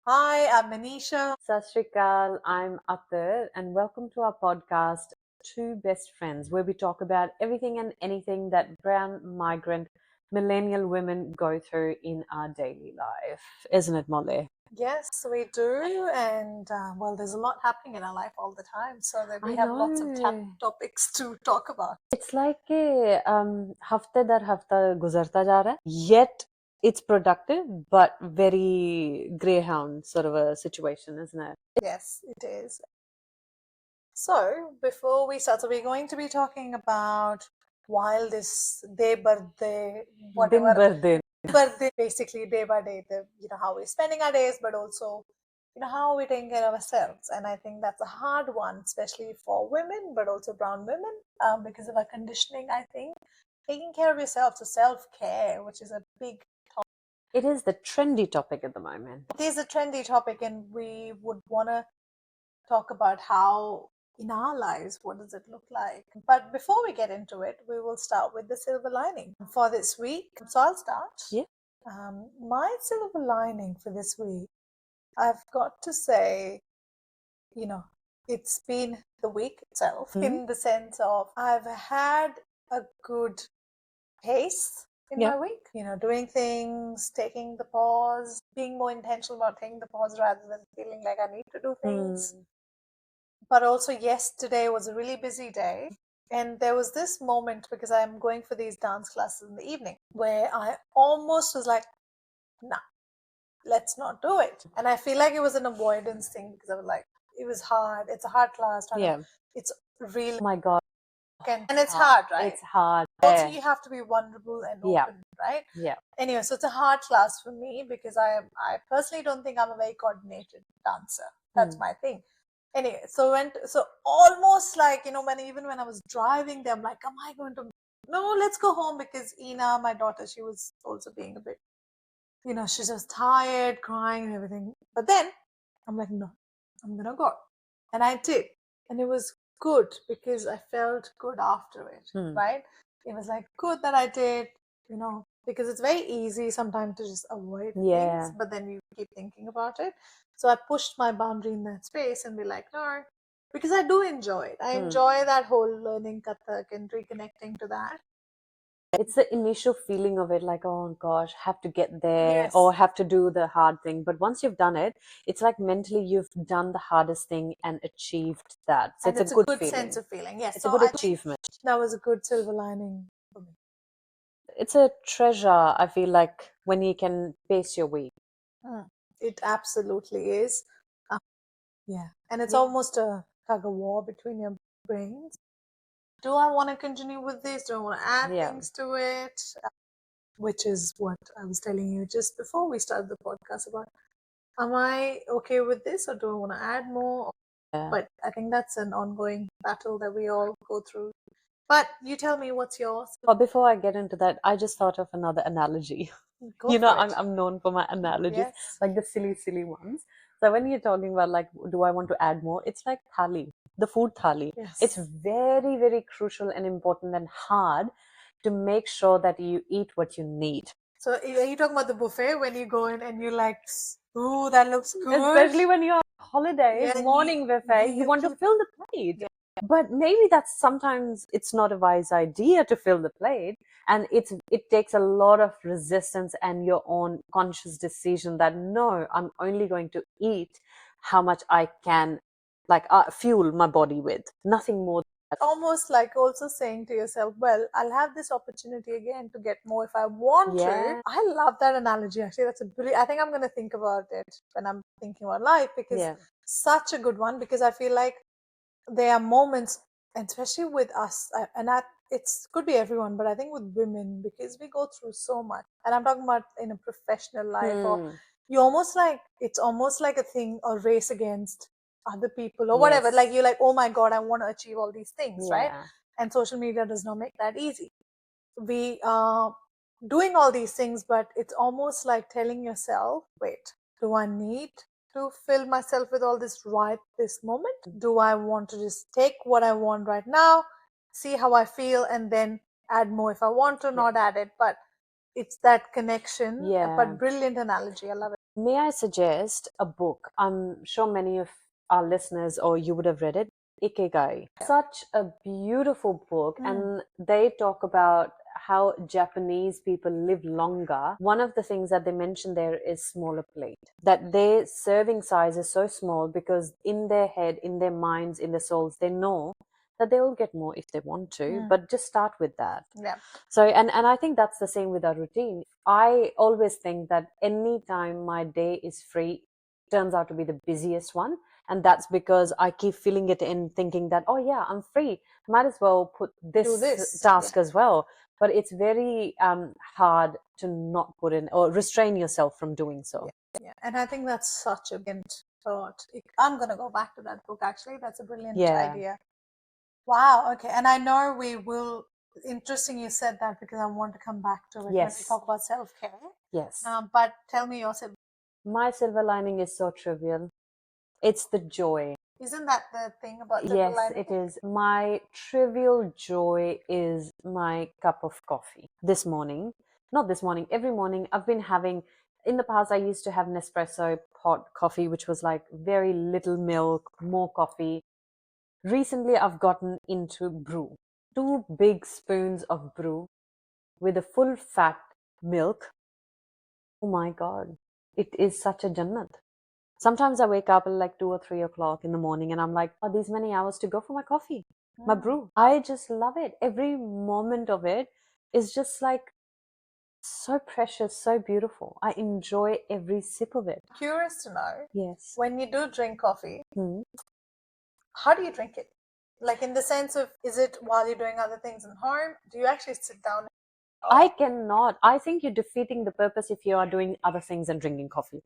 Hi, I'm Maneesha. Sat Shri Akal, I'm Attar, and welcome to our podcast, Two Best Friends, where we talk about everything and anything that brown, migrant, millennial women go through in our daily life. Isn't it, Molly? Yes, we do. And there's a lot happening in our life all the time. So that we I have lots of know. topics to talk about. It's like a hafte dar hafta guzarta ja raha hai, yet it's productive, but very greyhound sort of a situation, isn't it? Yes, it is. So before we start, so we're going to be talking about while this day birthday, Din whatever bar din. birthday, basically day by day, how we're spending our days, but also how we taking care of ourselves. And I think that's a hard one, especially for women, but also brown women, because of our conditioning. I think taking care of yourself, so self-care, which is a big topic. It is the trendy topic at the moment. It is a trendy topic, and we would want to talk about how in our lives what does it look like. But before we get into it, we will start with the silver lining for this week. So I'll start. Yeah. My silver lining for this week, I've got to say, it's been the week itself, in the sense of I've had a good pace in Yeah. my week, doing things, taking the pause, being more intentional about taking the pause rather than feeling like I need to do things. But also, yesterday was a really busy day. And there was this moment, because I'm going for these dance classes in the evening, where I almost was like, nah, let's not do it. And I feel like it was an avoidance thing, because I was like, it was hard. It's a hard class. Yeah. It's really, Oh my God. and it's hard, right? It's hard. Also, you have to be vulnerable and Yeah. open, right? Yeah. Anyway, so it's a hard class for me, because I personally don't think I'm a very coordinated dancer. That's my thing. Anyway, so almost like, when I was driving there, I'm like, am I going to, no, let's go home, because Ina, my daughter, she was also being a bit, she's just tired, crying and everything. But then I'm like, no, I'm gonna go. And I did. And it was good, because I felt good after it, right? It was like good that I did, because it's very easy sometimes to just avoid things, but then you keep thinking about it. So I pushed my boundary in that space and be like, no, because I do enjoy it. I enjoy that whole learning Kathak and reconnecting to that. It's the initial feeling of it, like, oh gosh, have to get there Yes. or have to do the hard thing. But once you've done it, it's like mentally you've done the hardest thing and achieved that. So And it's a good feeling. sense of feeling. Yes. It's So a good I think achievement. that was a good silver lining for me. It's a treasure, I feel like, when you can pace your week. It absolutely is. Yeah. And it's almost a tug of war between your brains. Do I want to continue with this? Do I want to add things to it? Which is what I was telling you just before we started the podcast about. Am I okay with this, or do I want to add more? But I think that's an ongoing battle that we all go through. But you tell me, what's yours? But before I get into that, I just thought of another analogy. Go for it. I'm known for my analogies, Yes. like the silly ones. So when you're talking about like, do I want to add more? It's like thali, the food thali. Yes. It's very, very crucial and important and hard to make sure that you eat what you need. So are you talking about the buffet when you go in and you're like, ooh, that looks good? Especially when you're on holidays, Yeah, morning buffet, you want to fill the plate. But maybe that's sometimes it's not a wise idea to fill the plate, and it takes a lot of resistance and your own conscious decision that no, I'm only going to eat how much I can, like fuel my body with, nothing more. Almost like also saying to yourself, well, I'll have this opportunity again to get more if I want to. I love that analogy. Actually, that's a brilliant. I think I'm going to think about it when I'm thinking about life, because such a good one, because I feel like there are moments, especially with us, and that it could be everyone, but I think with women, because we go through so much, and I'm talking about in a professional life, or you almost like, it's almost like a thing or race against other people or whatever. Like you're like, oh my God, I want to achieve all these things, right? And social media does not make that easy. We are doing all these things, but it's almost like telling yourself, wait, do I need to fill myself with all this right this moment? Do I want to just take what I want right now, see how I feel, and then add more if I want to, not add it? But it's that connection. But brilliant analogy. I love it. May I suggest a book? I'm sure many of our listeners or you would have read it, Ikigai. Such a beautiful book, and they talk about how Japanese people live longer. One of the things that they mention there is smaller plate. That their serving size is so small because in their head, in their minds, in their souls, they know that they will get more if they want to, but just start with that. Yeah. So, and I think that's the same with our routine. I always think that any time my day is free turns out to be the busiest one. And that's because I keep feeling it in thinking that, oh yeah, I'm free. Might as well put this task as well. But it's very hard to not put in or restrain yourself from doing so. Yeah. And I think that's such a brilliant thought. I'm going to go back to that book actually. That's a brilliant idea. Wow. Okay. And I know we will. Interesting you said that because I want to come back to it when we talk about self-care. Yes. But tell me your silver. My silver lining is so trivial. It's the joy. Isn't that the thing about silver Yes, lining? it is. My trivial joy is my cup of coffee. This morning, not this morning, every morning I've been having, in the past I used to have Nespresso pot coffee, which was like very little milk, more coffee. Recently I've gotten into brew. 2 big spoons of brew with a full fat milk. Oh my God. It is such a jannat. Sometimes I wake up at like 2 or 3 o'clock in the morning and I'm like, oh, these many hours to go for my coffee, my brew. I just love it. Every moment of it is just like so precious, so beautiful. I enjoy every sip of it. Curious to know. Yes. When you do drink coffee, how do you drink it? Like in the sense of, is it while you're doing other things in home? Do you actually sit down? I cannot. I think you're defeating the purpose if you are doing other things and drinking coffee.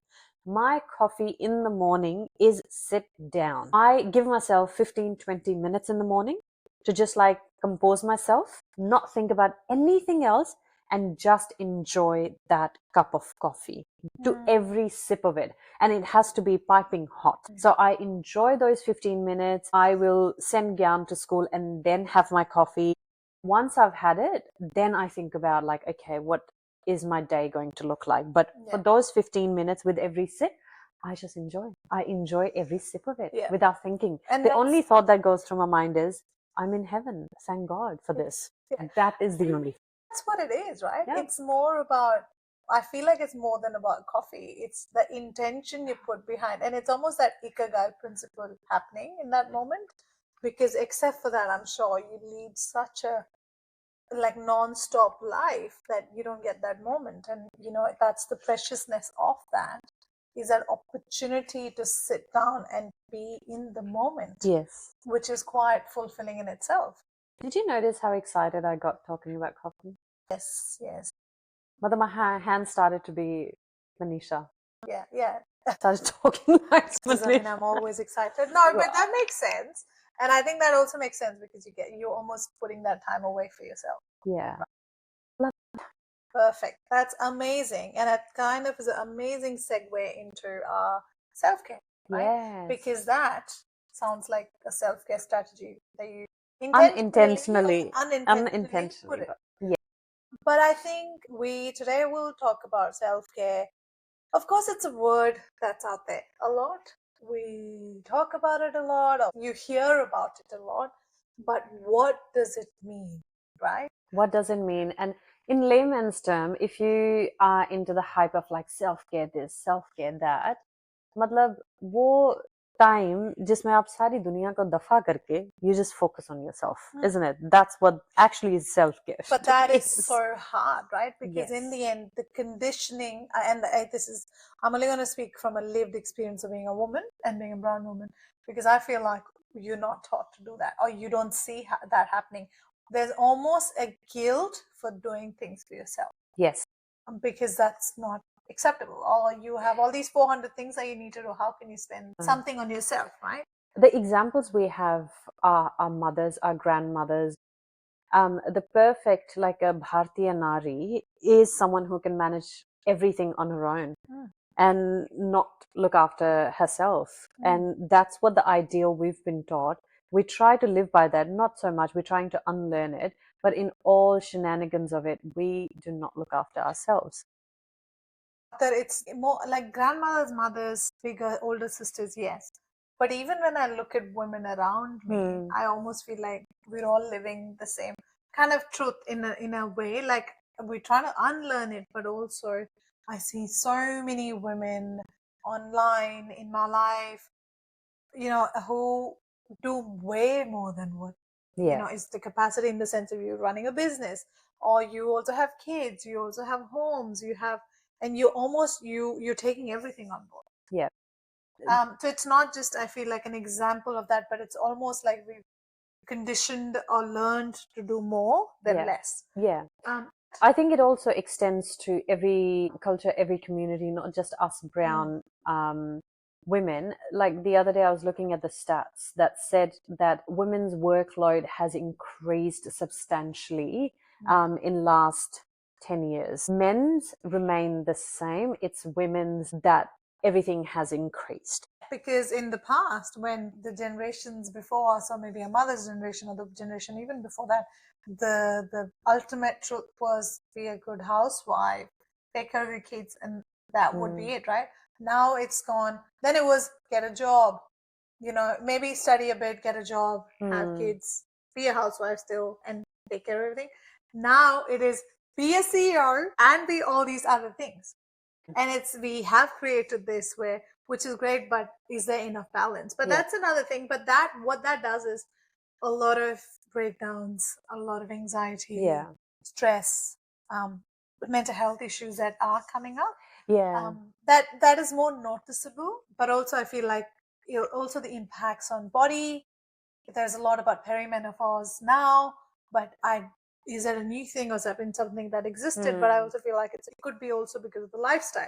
My coffee in the morning is sit down. I give myself 15, 20 minutes in the morning to just like compose myself, not think about anything else, and just enjoy that cup of coffee to every sip of it. And it has to be piping hot. So I enjoy those 15 minutes. I will send Gyan to school and then have my coffee. Once I've had it, then I think about like, okay, what is my day going to look like? But for those 15 minutes with every sip, I just enjoy. I enjoy every sip of it without thinking. And the only thought that goes through my mind is, I'm in heaven. Thank God for this. That is the only. That's what it is, right? It's more about, I feel like it's more than about coffee. It's the intention you put behind. And it's almost that Ikigai principle happening in that moment. Because except for that, I'm sure you lead such a like non-stop life that you don't get that moment. And you know, that's the preciousness of that, is that opportunity to sit down and be in the moment. Yes. Which is quite fulfilling in itself. Did you notice how excited I got talking about coffee? Yes, yes. Mother, my hand started to be Maneesha. Yeah. Started talking like I mean, I'm always excited. No, but that makes sense. And I think that also makes sense because you're almost putting that time away for yourself. Yeah. Perfect. That's amazing. And that kind of is an amazing segue into self-care, right? Yes. Because that sounds like a self-care strategy that you unintentionally put it. But I think today will talk about self-care. Of course, it's a word that's out there a lot. We talk about it a lot, or you hear about it a lot. But what does it mean, right? What does it mean? And in layman's term, if you are into the hype of like self-care this, self-care that, मतलब वो time जिसमें आप सारी दुनिया को दफा करके you just focus on yourself, isn't it? That's what actually is self-care. But that is so hard, right? Because in the end, the conditioning, and I'm only going to speak from a lived experience of being a woman and being a brown woman, because I feel like you're not taught to do that, or you don't see that happening. There's almost a guilt for doing things for yourself. Yes. Because that's not acceptable. Or you have all these 400 things that you need to do. How can you spend something on yourself, right? The examples we have are our mothers, our grandmothers. The perfect, like a Bhartiya Nari, is someone who can manage everything on her own and not look after herself. And that's what the ideal we've been taught. We try to live by that, not so much. We're trying to unlearn it, but in all shenanigans of it, we do not look after ourselves. that it's more like grandmothers, mothers, bigger, older sisters, yes. But even when I look at women around me, I almost feel like we're all living the same kind of truth in a way. Like we're trying to unlearn it, but also I see so many women online in my life, who do way more than what is the capacity, in the sense of you running a business, or you also have kids, you also have homes, and you're taking everything on board. Yeah. So it's not just, I feel like, an example of that, but it's almost like we've conditioned or learned to do more than less. Yeah. I think it also extends to every culture, every community, not just us brown women. Like the other day, I was looking at the stats that said that women's workload has increased substantially in last 10 years. Men's remain the same. It's women's that everything has increased. Because in the past, when the generations before us, or maybe our mother's generation, or the generation even before that, the ultimate truth was be a good housewife, take care of your kids, and that would be it, right? Now it's gone. Then it was get a job, maybe study a bit, get a job, have kids, be a housewife still, and take care of everything. Now it is be a CEO and be all these other things. And we have created this where, which is great, but is there enough balance? But that's another thing. But what that does is a lot of breakdowns, a lot of anxiety, stress, mental health issues that are coming up. That is more noticeable. But also I feel like also the impacts on body. There's a lot about perimenopause now, but is that a new thing, or has that been something that existed? But I also feel like it could be also because of the lifestyle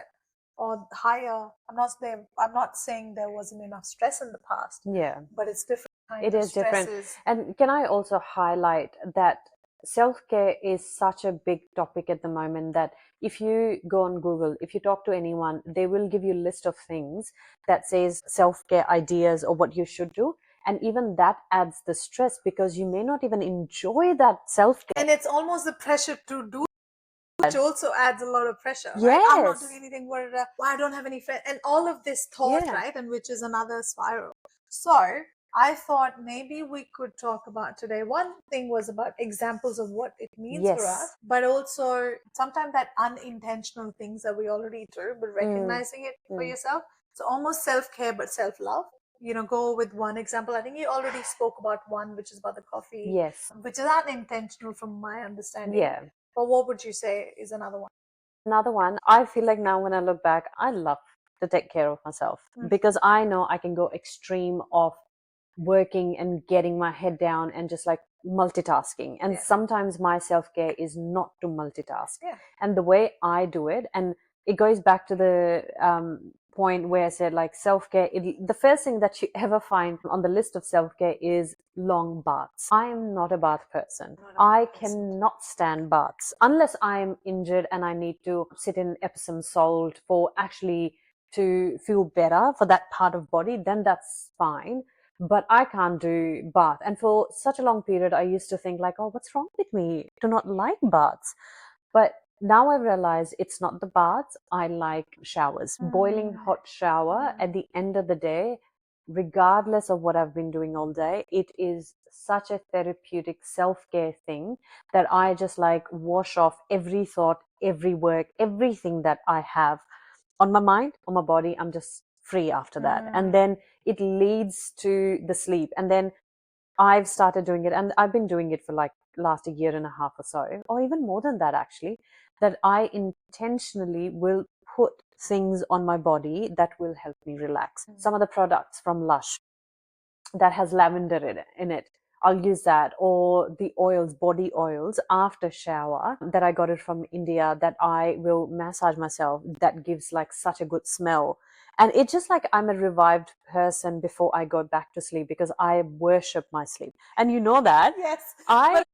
or higher. I'm not saying there wasn't enough stress in the past. But it's different. It is different. And can I also highlight that self-care is such a big topic at the moment that if you go on Google, if you talk to anyone, they will give you a list of things that says self-care ideas or what you should do. And even that adds the stress because you may not even enjoy that self-care. And it's almost the pressure to do, which also adds a lot of pressure, right? I'm not doing anything, I don't have any friends, and all of this thought, right? And which is another spiral. So I thought maybe we could talk about today. One thing was about examples of what it means for us, but also sometimes that unintentional things that we already do, but recognizing it for yourself. So almost self-care, but self-love. Go with one example. I think you already spoke about one, which is about the coffee, which is unintentional from my understanding. But what would you say is another one? Another one, I feel like now when I look back, I love to take care of myself because I know I can go extreme of working and getting my head down and just like multitasking. And sometimes my self-care is not to multitask. And the way I do it, and it goes back to the point where I said like self-care, the first thing that you ever find on the list of self-care is long baths. I am not a bath person. I cannot stand baths unless I'm injured and I need to sit in Epsom salt for actually to feel better for that part of body, then that's fine. But I can't do bath. And for such a long period, I used to think like, oh, what's wrong with me to not like baths? But now I realize it's not the baths. I like showers. Boiling hot shower at the end of the day, regardless of what I've been doing all day, it is such a therapeutic self-care thing that I just like wash off every thought, every work, everything that I have on my mind, on my body. I'm just free after that. And then it leads to the sleep. And then I've started doing it, and I've been doing it for like last a year and a half or so, or even more than that actually, that I intentionally will put things on my body that will help me relax. Some of the products from Lush that has lavender in it, I'll use that, or the oils, body oils after shower that I got it from India that I will massage myself, that gives like such a good smell. And it's just like I'm a revived person before I go back to sleep because I worship my sleep. And you know that. Yes. But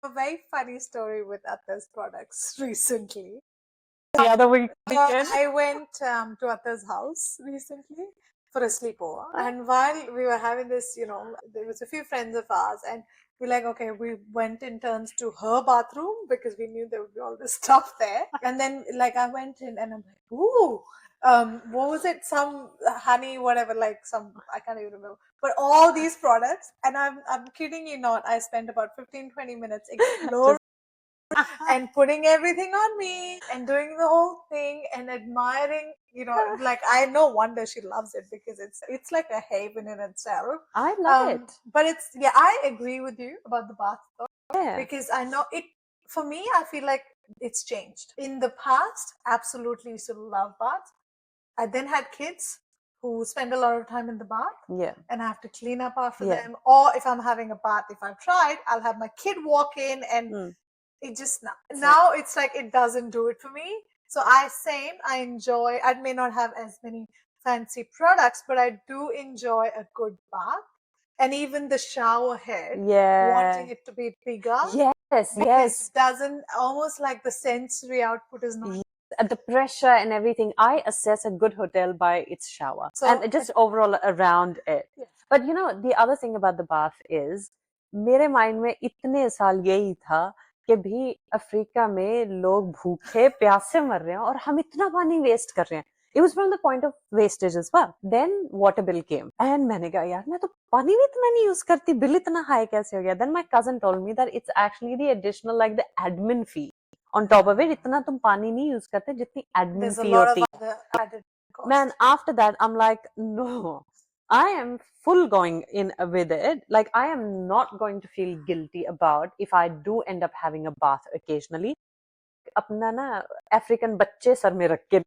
a very funny story with Attar's products recently. The other weekend. I went to Attar's house recently for a sleepover. And while we were having this, there was a few friends of ours, and we're like, okay, we went in turns to her bathroom because we knew there would be all this stuff there. And then like I went in and I'm like, ooh, what was it? Some honey, whatever, like some, I can't even remember. But all these products, and I'm kidding you not, I spent about 15-20 minutes exploring and putting everything on me and doing the whole thing and admiring, like I no wonder she loves it because it's like a haven in itself. I love it. But yeah, I agree with you about the bath though, Yeah. because I know it, for me, I feel like it's changed. In the past, absolutely used to love baths. I then had kids who spend a lot of time in the bath. Yeah. And I have to clean up after them. Or if I'm having a bath, if I've tried, I'll have my kid walk in and it just now it's like it doesn't do it for me. So I enjoy, I may not have as many fancy products, but I do enjoy a good bath. And even the shower head, wanting it to be bigger. Yes, because it doesn't, almost like the sensory output is not. The pressure and everything. I assess a good hotel by its shower and just overall around it. But the other thing about the bath is, मेरे mind में इतने साल यही था कि भी Africa में लोग भूखे प्यासे मर रहे हैं और हम इतना पानी वेस्ट कर रहे हैं. It was from the point of wastage as well. Then water bill came and मैंने कहा यार मैं तो पानी भी इतना नहीं यूज करती, बिल इतना हाई कैसे हो गया. Then my cousin told me that it's actually the additional, like the admin fee on top of it. इतना तुम पानी नहीं यूज करते जितनी admin fee होती है. Man, after that I'm like, no, I am full going in with it. Like I am not going to feel guilty about if I do end up having a bath occasionally. अपना ना African बच्चे sir में रख के.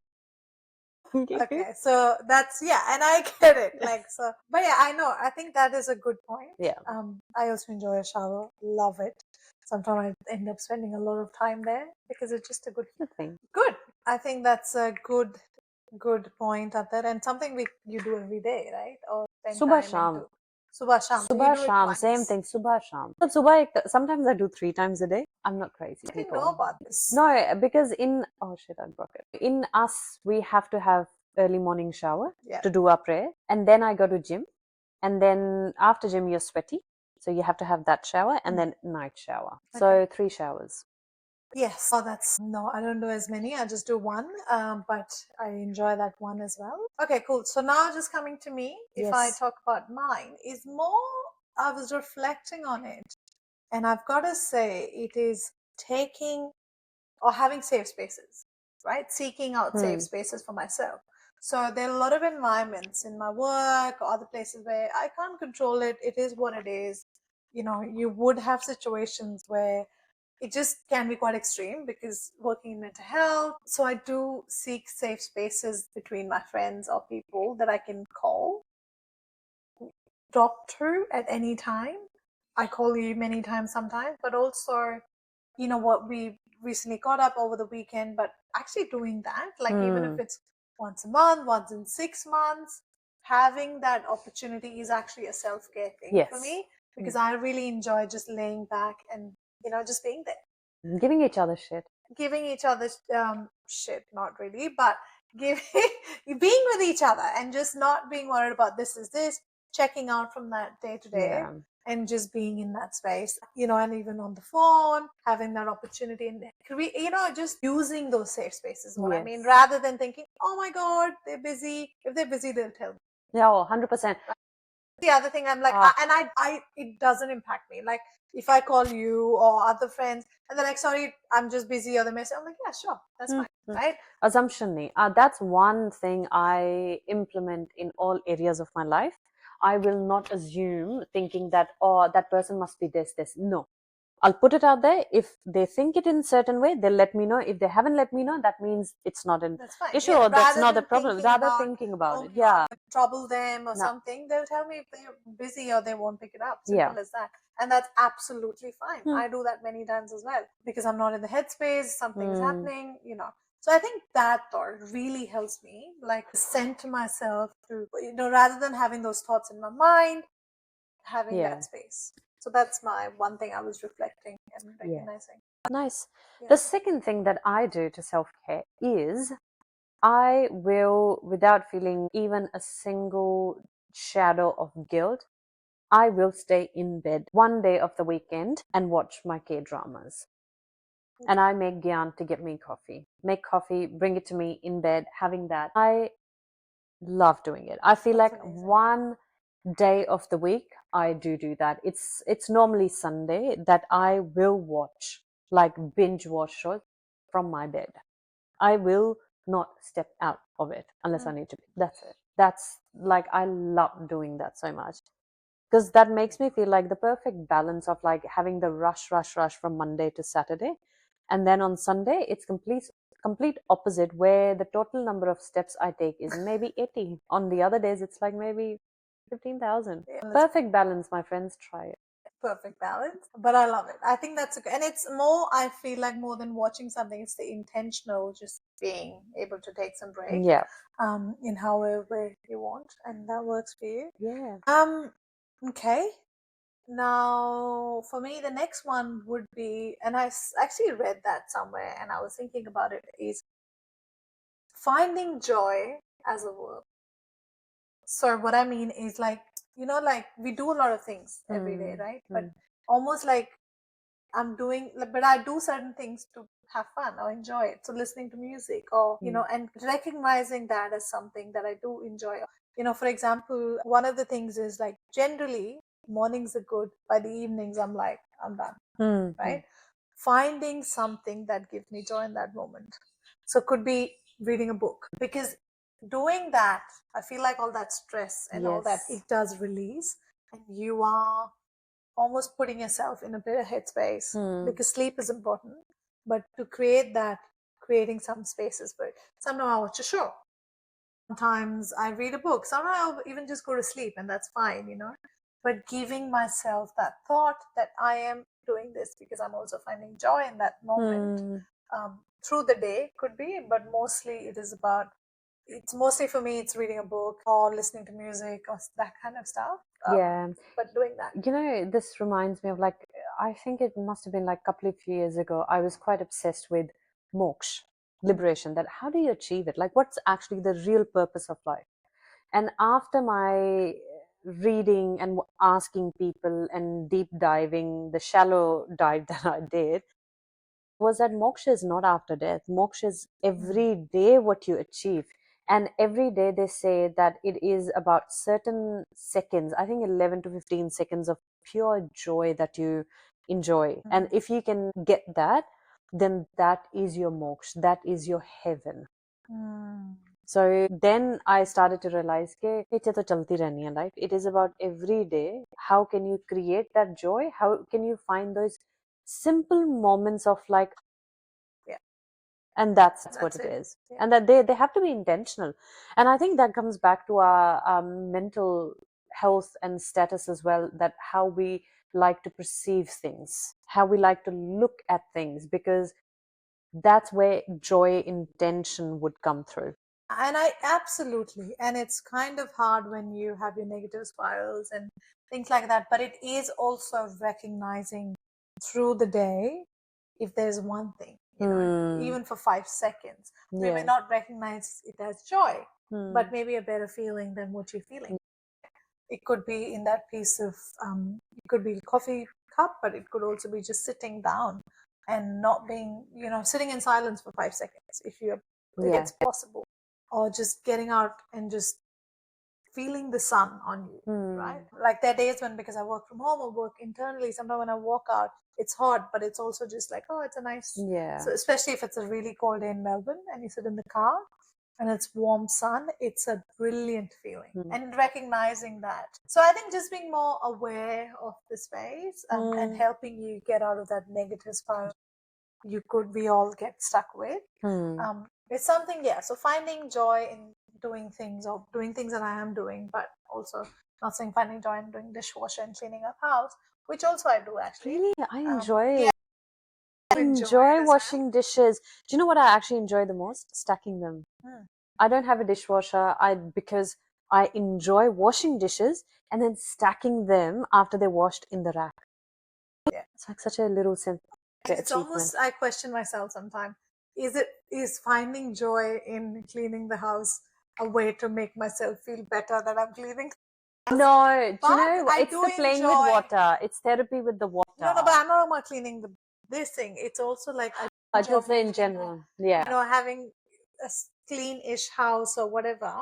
Okay, so that's, yeah, and I get it. Like, so, but yeah, I know. I think that is a good point. Yeah. I also enjoy a shower. Love it. Sometimes I end up spending a lot of time there because it's just a good thing. Good. I think that's a good point up there, and something you do every day, right? Or spend Subah time sham. into. Subah sham. Subah sham, same thing. Subah sham. But subah, sometimes I do 3 times a day. I'm not crazy. I didn't know about this. No, because oh shit, I broke it. In us, we have to have early morning shower to do our prayer, and then I go to gym, and then after gym you're sweaty, so you have to have that shower, and then night shower. So 3 showers. Yes. Oh, no, I don't do as many. I just do one, but I enjoy that one as well. Okay, cool. So now just coming to me, if I talk about mine, is more, I was reflecting on it, and I've got to say it is taking or having safe spaces, right? Seeking out safe spaces for myself. So there are a lot of environments in my work or other places where I can't control it. It is what it is. You would have situations where it just can be quite extreme because working in mental health. So I do seek safe spaces between my friends or people that I can call, talk to at any time. I call you many times sometimes, but also, what we recently got up over the weekend, but actually doing that, like even if it's once a month, once in 6 months, having that opportunity is actually a self-care thing for me because I really enjoy just laying back and, just being there. Giving each other shit. Giving each other shit, not really, but being with each other and just not being worried about this is this, checking out from that day to day. And just being in that space, and even on the phone, having that opportunity and just using those safe spaces, what I mean, rather than thinking, oh my God, they're busy. If they're busy, they'll tell me. Yeah, 100%. The other thing I'm like, it doesn't impact me. Like if I call you or other friends and they're like, sorry, I'm just busy, or the message, I'm like, yeah, sure, that's fine, right? Assumption. That's one thing I implement in all areas of my life. I will not assume thinking that, that person must be this. No. I'll put it out there. If they think it in a certain way, they'll let me know. If they haven't let me know, that means it's not an issue, or that's not the problem. Rather thinking about it. Yeah. Trouble them or something, they'll tell me if they're busy or they won't pick it up. Simple as that. And that's absolutely fine. I do that many times as well because I'm not in the headspace, something's happening, So I think that thought really helps me, like center myself to, rather than having those thoughts in my mind, having that space. So that's my one thing I was reflecting and recognizing. Nice. The second thing that I do to self-care is I will, without feeling even a single shadow of guilt, I will stay in bed one day of the weekend and watch my K-dramas. And I make Gyan to get me coffee. Make coffee, bring it to me in bed, having that. I love doing it. I feel That's like amazing. one day of the week I do that. It's normally Sunday that I will watch, like binge watch shows from my bed. I will not step out of it unless I need to be. That's it. That's like, I love doing that so much because that makes me feel like the perfect balance of like having the rush from Monday to Saturday, and then on Sunday it's complete opposite, where the total number of steps I take is maybe 80. On the other days it's like maybe 15,000. Perfect balance, my friends. Try it. Perfect balance, but I love it. I think that's and it's more, I feel like, more than watching something, it's the intentional, just being able to take some break, Yeah. in however you want, and that works for you. Yeah. Okay. Now, for me, the next one would be, and I actually read that somewhere, and I was thinking about it, is finding joy as a verb. So what I mean is, like, like we do a lot of things every day, right? But almost like I'm doing, but I do certain things to have fun or enjoy it. So listening to music, or, and recognizing that as something that I do enjoy. For example, one of the things is, like, generally mornings are good. By the evenings, I'm like, I'm done, right? Finding something that gives me joy in that moment. So it could be reading a book, because doing that, I feel like all that stress and all that, it does release, and you are almost putting yourself in a better headspace, because sleep is important. But to create that, creating some spaces for it. Sometimes I watch a show. Sometimes I read a book. Sometimes I'll even just go to sleep, and that's fine. But giving myself that thought that I am doing this because I'm also finding joy in that moment, through the day could be, but mostly it is about, it's mostly for me, it's reading a book or listening to music or that kind of stuff. Yeah. But doing that. This reminds me of, like, I think it must have been like a couple of years ago, I was quite obsessed with moksha, liberation, that how do you achieve it? Like, what's actually the real purpose of life? And after my reading and asking people and deep diving, the shallow dive that I did, was that moksha is not after death. Moksha is every day what you achieve. And every day they say that it is about certain seconds, I think 11 to 15 seconds of pure joy that you enjoy. And if you can get that, then that is your moksha, that is your heaven. So then I started to realize that life, it is about every day. How can you create that joy? How can you find those simple moments of, like, and that's what it is. And that they have to be intentional. And I think that comes back to our mental health and status as well, that how we like to perceive things, how we like to look at things, because that's where joy intention would come through. And I absolutely, and it's kind of hard when you have your negative spirals and things like that, but it is also recognizing through the day, if there's one thing, even for 5 seconds, we may not recognize it as joy, but maybe a better feeling than what you're feeling. It could be in that piece of, it could be a coffee cup, but it could also be just sitting down and not being, sitting in silence for 5 seconds, if it's possible, or just getting out and just feeling the sun on you, right? Like, there are days when, because I work from home or work internally, sometimes when I walk out, it's hot, but it's also just like, oh, it's a nice, so especially if it's a really cold day in Melbourne and you sit in the car and it's warm sun, it's a brilliant feeling. And recognizing that. So I think just being more aware of the space, and helping you get out of that negative spiral we all get stuck with. It's something, so finding joy in doing things, or doing things that I am doing, but also not saying finding joy in doing dishwasher and cleaning up house, which also I do actually. Really, I enjoy it. I enjoy enjoy it as washing dishes. Do you know what I actually enjoy the most? Stacking them. I don't have a dishwasher. Because I enjoy washing dishes and then stacking them after they're washed in the rack. Yeah. It's like such a little simple It's achievement. almost, I question myself sometimes. Is finding joy in cleaning the house a way to make myself feel better that I'm cleaning? No, do you But know, I it's do the playing with enjoy. water. It's therapy with the water. No, but I'm not about cleaning this thing. It's also like I enjoy Just in general. Yeah. having a clean-ish house or whatever.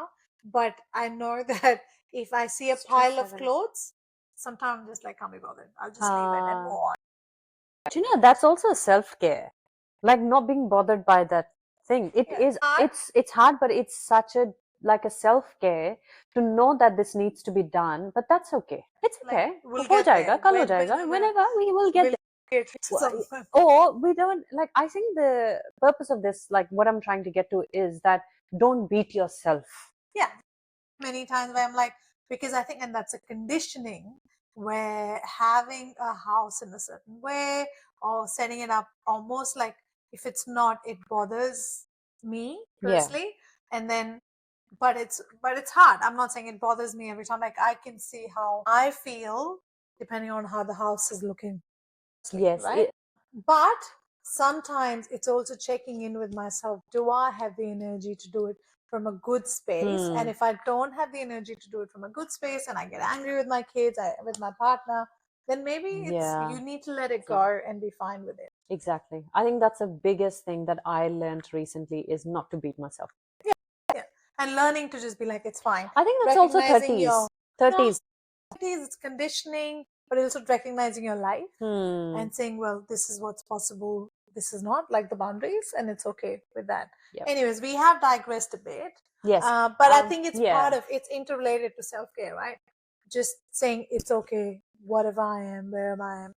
But I know that if I see a pile of clothes, sometimes I'm just like, can't be bothered. I'll just leave it and move on. Do you know, that's also self-care. Like not being bothered by that thing. It is it's hard, but it's such a like a self-care to know that this needs to be done, but that's okay. It's okay. We'll हो get जाएगा, there. कल हो जाएगा. Whenever we will get there. Something. Or we don't like, I think the purpose of this, like what I'm trying to get to is that don't beat yourself. Yeah. Many times where I'm like, because I think, and that's a conditioning where having a house in a certain way or setting it up almost like if it's not, it bothers me personally. And then but it's hard. I'm not saying it bothers me every time. Like I can see how I feel depending on how the house is looking. Yes. Right. But sometimes it's also checking in with myself. Do I have the energy to do it from a good space? And if I don't have the energy to do it from a good space and I get angry with my kids, with my partner, then maybe you need to let it go and be fine with it. Exactly. I think that's the biggest thing that I learned recently is not to beat myself. Yeah. And learning to just be like, it's fine. I think that's also Recognizing 30s. 30s. It's conditioning, but also recognizing your life and saying, well, this is what's possible. This is not like the boundaries, and it's okay with that. Anyways, we have digressed a bit. Yes. But I think it's part of it's interrelated to self-care, right? Just saying it's okay, whatever I am, wherever I am.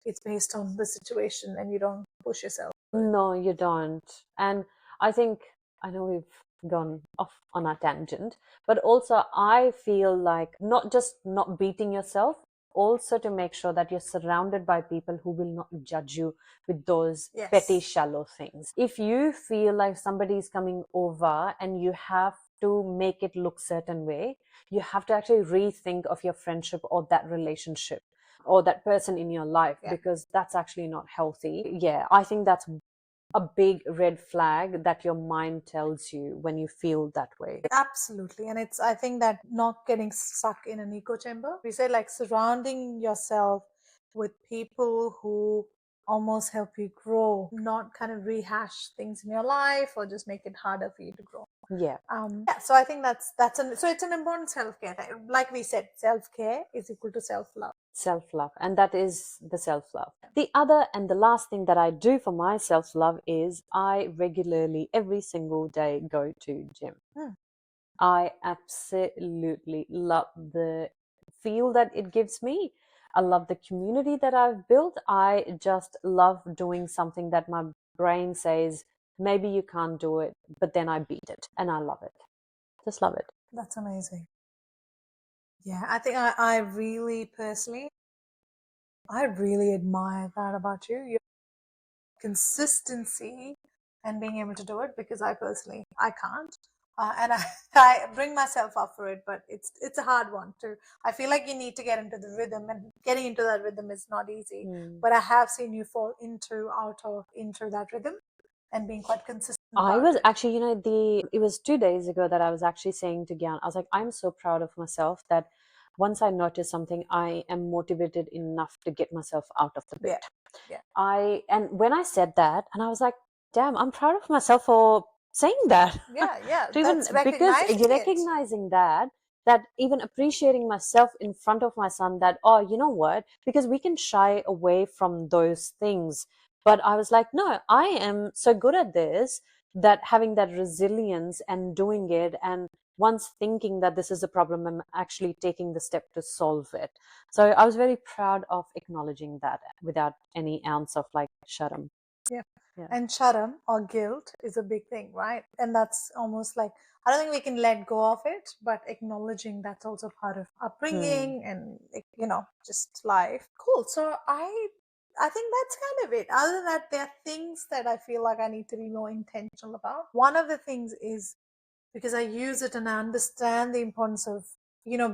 It's based on the situation, and you don't push yourself. No, you don't. And I think, I know we've gone off on a tangent, but also I feel like not just not beating yourself, also to make sure that you're surrounded by people who will not judge you with those petty, shallow things. If you feel like somebody's coming over and you have to make it look certain way, you have to actually rethink of your friendship or that relationship or that person in your life, because that's actually not healthy. Yeah, I think that's a big red flag that your mind tells you when you feel that way. Absolutely. And it's, I think that not getting stuck in an echo chamber. We say like surrounding yourself with people who almost help you grow, not kind of rehash things in your life or just make it harder for you to grow. Yeah. So I think so it's an important self-care. Like we said, self-care is equal to self-love. Self-love, and that is the self-love. The other and the last thing that I do for my self-love is I regularly every single day go to gym. I absolutely love the feel that it gives me. I love the community that I've built. I just love doing something that my brain says maybe you can't do it, but then I beat it, and I love it. Just love it. That's amazing. Yeah, I think I really personally, I really admire that about you. Your consistency and being able to do it, because I personally, I can't. And I bring myself up for it, but it's a hard one too. I feel like you need to get into the rhythm, and getting into that rhythm is not easy. But I have seen you fall into that rhythm and being quite consistent. I was actually, it was 2 days ago that I was actually saying to Gyan, I was like, I'm so proud of myself that once I notice something, I am motivated enough to get myself out of the bed. And when I said that, and I was like, damn, I'm proud of myself for saying that. That's because you're recognizing that even appreciating myself in front of my son, that, oh, you know what, because we can shy away from those things. But I was like, no, I am so good at this, that having that resilience and doing it, and once thinking that this is a problem, I'm actually taking the step to solve it. So I was very proud of acknowledging that without any ounce of like sharam. And sharam or guilt is a big thing, right? And that's almost like, I don't think we can let go of it, but acknowledging that's also part of upbringing and, just life. Cool. So I think that's kind of it. Other than that, there are things that I feel like I need to be more intentional about. One of the things is, because I use it and I understand the importance of,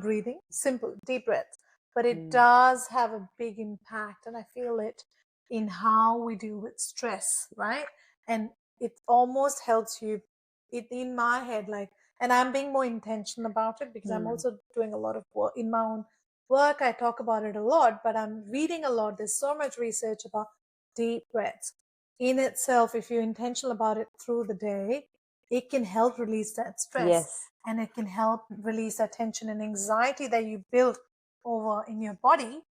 breathing, simple, deep breaths, but it does have a big impact, and I feel it in how we deal with stress, right? And it almost helps you it in my head, like, and I'm being more intentional about it because I'm also doing a lot of work in my own work. I talk about it a lot, but I'm reading a lot. There's so much research about deep breaths in itself. If you're intentional about it through the day, it can help release that stress. Yes. And it can help release that tension and anxiety that you build over in your body.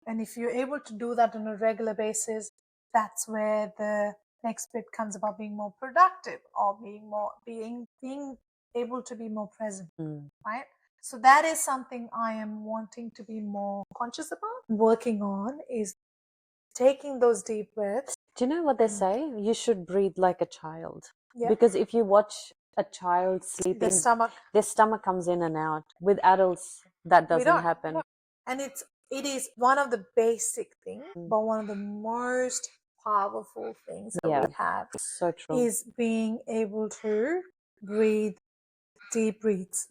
And if you're able to do that on a regular basis, that's where the next bit comes about being more productive or being able to be more present, right? So that is something I am wanting to be more conscious about, working on, is taking those deep breaths. Do you know what they say? You should breathe like a child. Yeah. Because if you watch a child sleeping, their stomach comes in and out. With adults, that doesn't happen. And it is one of the basic things, but one of the most powerful things that we have So true. is being able to breathe deep breaths.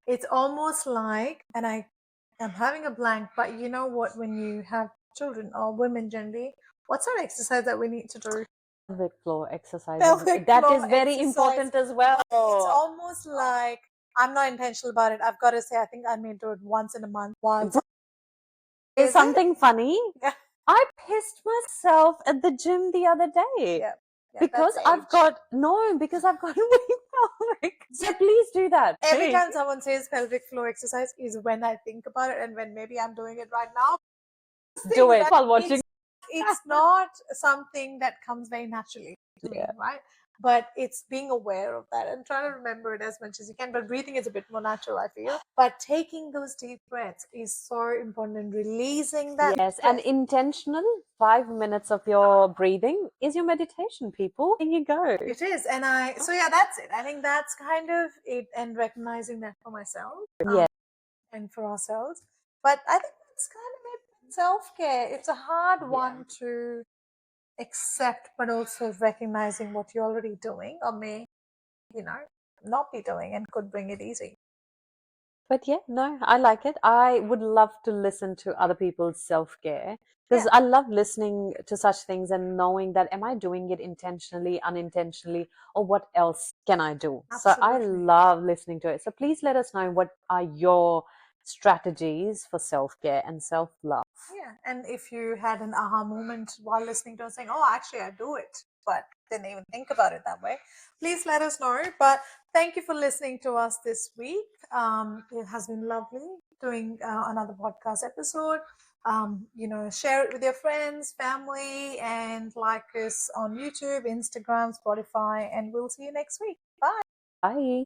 It's almost like, and I'm having a blank, but you know what, when you have children or women generally, what's our exercise that we need to do? Pelvic floor exercise. That is very important as well. It's almost like, I'm not intentional about it. I've got to say, I think I may do it once in a month. Is something funny? Yeah. I pissed myself at the gym the other day. Yeah. Because I've got weak pelvic. So please do that. Every time someone says pelvic floor exercise is when I think about it, and when maybe I'm doing it right now. Do it while watching. It's not something that comes very naturally to me, right? But it's being aware of that and trying to remember it as much as you can. But breathing is a bit more natural, I feel. But taking those deep breaths is so important, and releasing that. Yes, and intentional 5 minutes of your breathing is your meditation, people. There you go. It is. And that's it. I think that's kind of it, and recognizing that for myself. And for ourselves. But I think that's kind of it. Self-care. It's a hard one to accept, but also recognizing what you're already doing or may, not be doing, and could bring it easy. But no, I like it. I would love to listen to other people's self-care because I love listening to such things and knowing that am I doing it intentionally, unintentionally, or what else can I do? Absolutely. So I love listening to it. So please let us know what are your strategies for self-care and self-love. Yeah, and if you had an aha moment while listening to us saying, oh, actually I do it, but didn't even think about it that way, please let us know. But thank you for listening to us this week. It has been lovely doing another podcast episode. Share it with your friends, family, and like us on YouTube, Instagram, Spotify, and we'll see you next week. Bye. Bye.